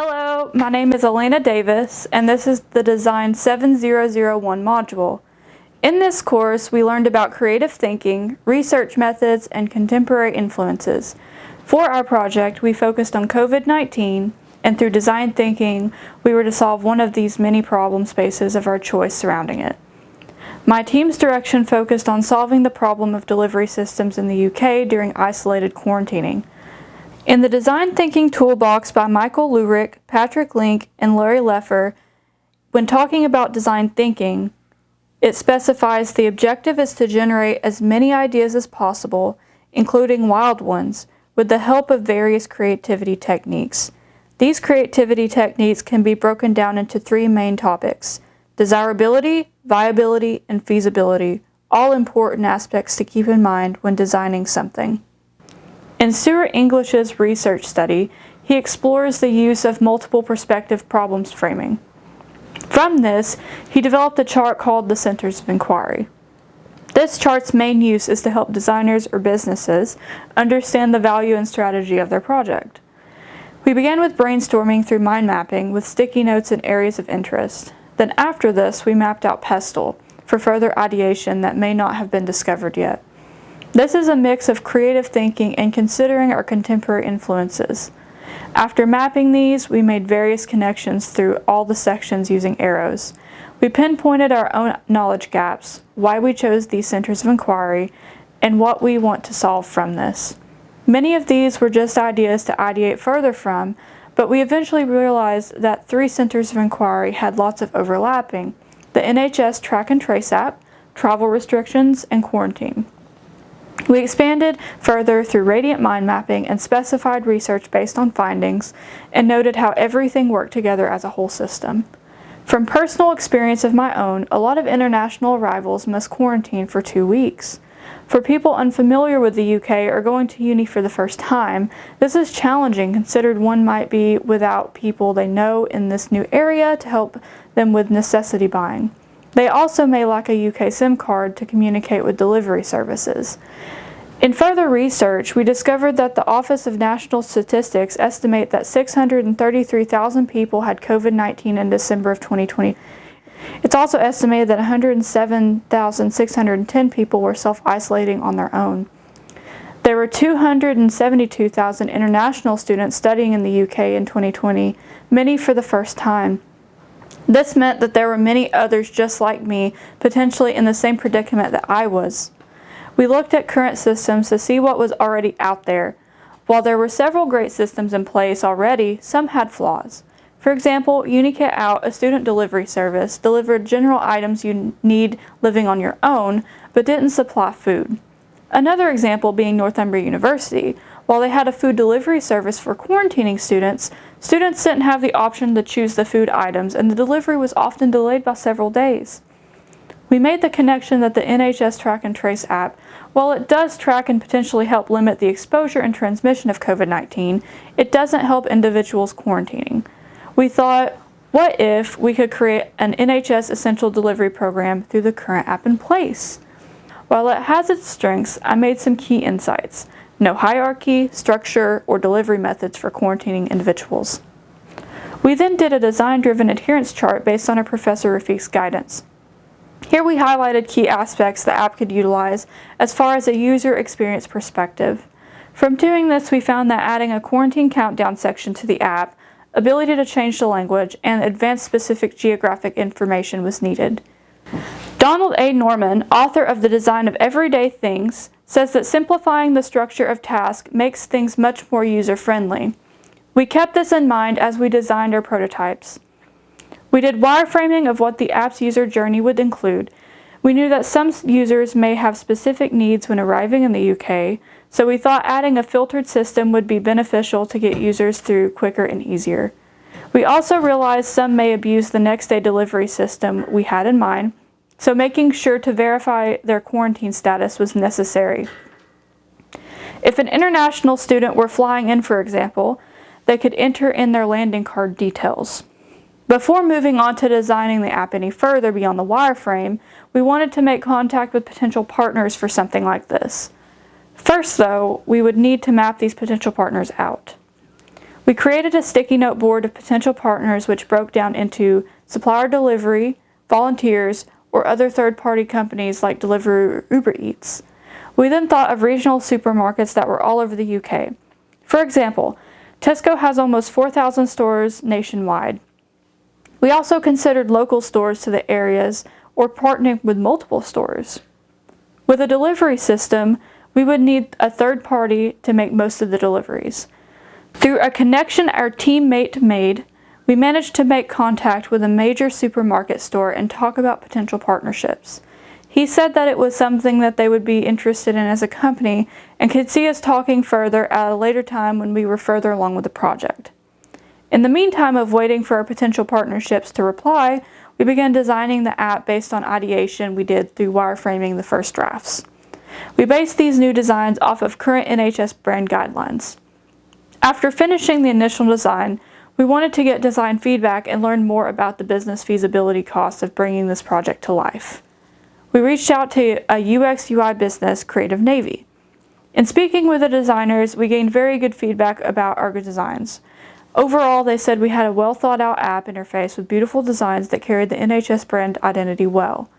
Hello, my name is Elena Davis, and this is the Design 7001 module. In this course, we learned about creative thinking, research methods, and contemporary influences. For our project, we focused on COVID-19, and through design thinking, we were to solve one of these many problem spaces of our choice surrounding it. My team's direction focused on solving the problem of delivery systems in the UK during isolated quarantining. In the Design Thinking Toolbox by Michael Lurick, Patrick Link, and Larry Leffer, when talking about design thinking, it specifies the objective is to generate as many ideas as possible, including wild ones, with the help of various creativity techniques. These creativity techniques can be broken down into three main topics: desirability, viability, and feasibility, all important aspects to keep in mind when designing something. In Stuart English's research study, he explores the use of multiple perspective problems framing. From this, he developed a chart called the Centers of Inquiry. This chart's main use is to help designers or businesses understand the value and strategy of their project. We began with brainstorming through mind mapping with sticky notes and areas of interest. Then after this, we mapped out Pestle for further ideation that may not have been discovered yet. This is a mix of creative thinking and considering our contemporary influences. After mapping these, we made various connections through all the sections using arrows. We pinpointed our own knowledge gaps, why we chose these centers of inquiry, and what we want to solve from this. Many of these were just ideas to ideate further from, but we eventually realized that three centers of inquiry had lots of overlapping: the NHS track and trace app, travel restrictions, and quarantine. We expanded further through radiant mind mapping and specified research based on findings, and noted how everything worked together as a whole system. From personal experience of my own, a lot of international arrivals must quarantine for 2 weeks. For people unfamiliar with the UK or going to uni for the first time, this is challenging, considered one might be without people they know in this new area to help them with necessity buying. They also may lack a UK SIM card to communicate with delivery services. In further research, we discovered that the Office of National Statistics estimate that 633,000 people had COVID-19 in December of 2020. It's also estimated that 107,610 people were self-isolating on their own. There were 272,000 international students studying in the UK in 2020, many for the first time. This meant that there were many others just like me, potentially in the same predicament that I was. We looked at current systems to see what was already out there. While there were several great systems in place already, some had flaws. For example, UniKit Out, a student delivery service, delivered general items you need living on your own, but didn't supply food. Another example being Northumbria University. While they had a food delivery service for quarantining students didn't have the option to choose the food items, and the delivery was often delayed by several days. We made the connection that the NHS Track and Trace app, while it does track and potentially help limit the exposure and transmission of COVID-19, it doesn't help individuals quarantining. We thought, what if we could create an NHS essential delivery program through the current app in place? While it has its strengths, I made some key insights: no hierarchy, structure, or delivery methods for quarantining individuals. We then did a design-driven adherence chart based on our Professor Rafiq's guidance. Here we highlighted key aspects the app could utilize as far as a user experience perspective. From doing this, we found that adding a quarantine countdown section to the app, ability to change the language, and advanced specific geographic information was needed. Donald A. Norman, author of The Design of Everyday Things, says that simplifying the structure of tasks makes things much more user-friendly. We kept this in mind as we designed our prototypes. We did wireframing of what the app's user journey would include. We knew that some users may have specific needs when arriving in the UK, so we thought adding a filtered system would be beneficial to get users through quicker and easier. We also realized some may abuse the next-day delivery system we had in mind, so making sure to verify their quarantine status was necessary. If an international student were flying in, for example, they could enter in their landing card details. Before moving on to designing the app any further beyond the wireframe, we wanted to make contact with potential partners for something like this. First, though, we would need to map these potential partners out. We created a sticky note board of potential partners which broke down into supplier delivery, volunteers, or other third-party companies like Deliveroo or Uber Eats. We then thought of regional supermarkets that were all over the UK. For example, Tesco has almost 4,000 stores nationwide. We also considered local stores to the areas or partnering with multiple stores. With a delivery system, we would need a third party to make most of the deliveries. Through a connection our teammate made, we managed to make contact with a major supermarket store and talk about potential partnerships. He said that it was something that they would be interested in as a company and could see us talking further at a later time when we were further along with the project. In the meantime of waiting for our potential partnerships to reply, we began designing the app based on ideation we did through wireframing the first drafts. We based these new designs off of current NHS brand guidelines. After finishing the initial design, we wanted to get design feedback and learn more about the business feasibility costs of bringing this project to life. We reached out to a UX/UI business, Creative Navy. In speaking with the designers, we gained very good feedback about our designs. Overall, they said we had a well-thought-out app interface with beautiful designs that carried the NHS brand identity well.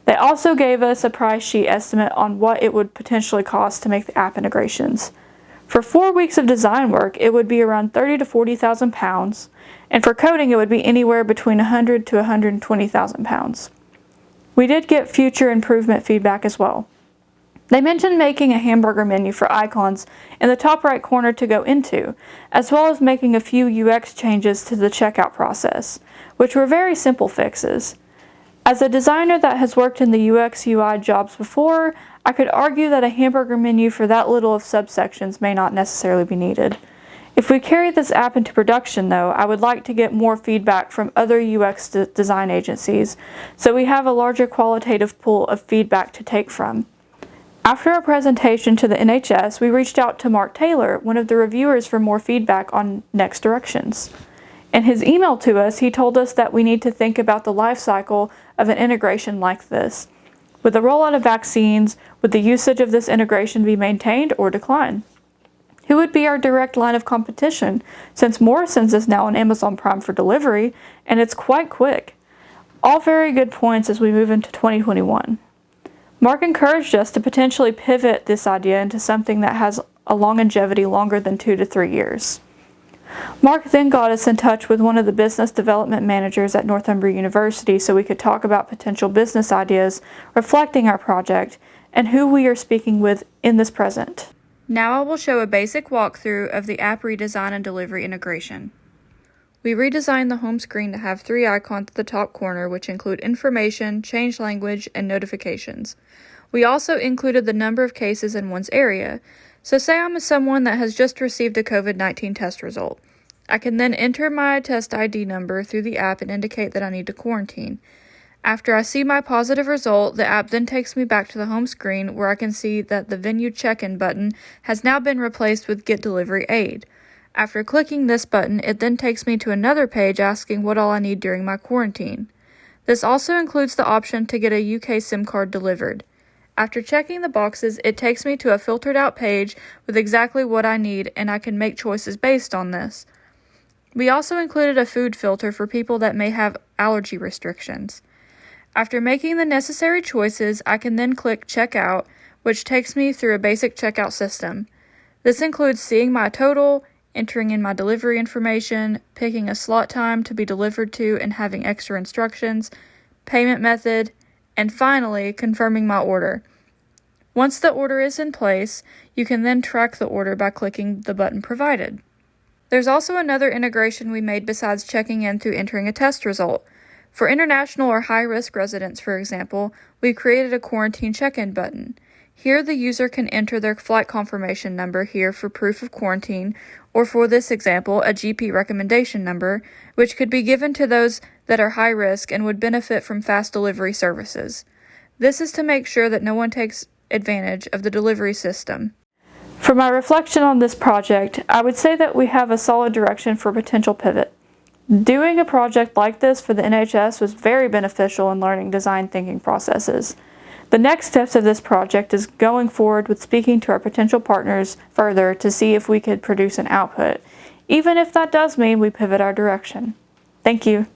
They also gave us a price sheet estimate on what it would potentially cost to make the app integrations. For 4 weeks of design work, it would be around £30,000 to £40,000, and for coding, it would be anywhere between £100,000 to £120,000. We did get future improvement feedback as well. They mentioned making a hamburger menu for icons in the top right corner to go into, as well as making a few UX changes to the checkout process, which were very simple fixes. As a designer that has worked in the UX/UI jobs before, I could argue that a hamburger menu for that little of subsections may not necessarily be needed. If we carry this app into production, though, I would like to get more feedback from other UX design agencies, so we have a larger qualitative pool of feedback to take from. After our presentation to the NHS, we reached out to Mark Taylor, one of the reviewers, for more feedback on next directions. In his email to us, he told us that we need to think about the life cycle of an integration like this. With the rollout of vaccines, would the usage of this integration be maintained or decline? Who would be our direct line of competition, since Morrison's is now on Amazon Prime for delivery, and it's quite quick? All very good points as we move into 2021. Mark encouraged us to potentially pivot this idea into something that has a longevity longer than 2 to 3 years. Mark then got us in touch with one of the business development managers at Northumbria University so we could talk about potential business ideas reflecting our project and who we are speaking with in this present. Now I will show a basic walkthrough of the app redesign and delivery integration. We redesigned the home screen to have 3 icons at the top corner, which include information, change language, and notifications. We also included the number of cases in one's area. So say I'm someone that has just received a COVID-19 test result. I can then enter my test ID number through the app and indicate that I need to quarantine. After I see my positive result, the app then takes me back to the home screen where I can see that the venue check-in button has now been replaced with Get Delivery Aid. After clicking this button, it then takes me to another page asking what all I need during my quarantine. This also includes the option to get a UK SIM card delivered. After checking the boxes, it takes me to a filtered out page with exactly what I need, and I can make choices based on this. We also included a food filter for people that may have allergy restrictions. After making the necessary choices, I can then click Checkout, which takes me through a basic checkout system. This includes seeing my total, entering in my delivery information, picking a slot time to be delivered to and having extra instructions, payment method, and finally, confirming my order. Once the order is in place, you can then track the order by clicking the button provided. There's also another integration we made besides checking in through entering a test result. For international or high-risk residents, for example, we created a quarantine check-in button. Here, the user can enter their flight confirmation number here for proof of quarantine, or for this example, a GP recommendation number, which could be given to those that are high risk and would benefit from fast delivery services. This is to make sure that no one takes advantage of the delivery system. For my reflection on this project, I would say that we have a solid direction for potential pivot. Doing a project like this for the NHS was very beneficial in learning design thinking processes. The next steps of this project is going forward with speaking to our potential partners further to see if we could produce an output, even if that does mean we pivot our direction. Thank you.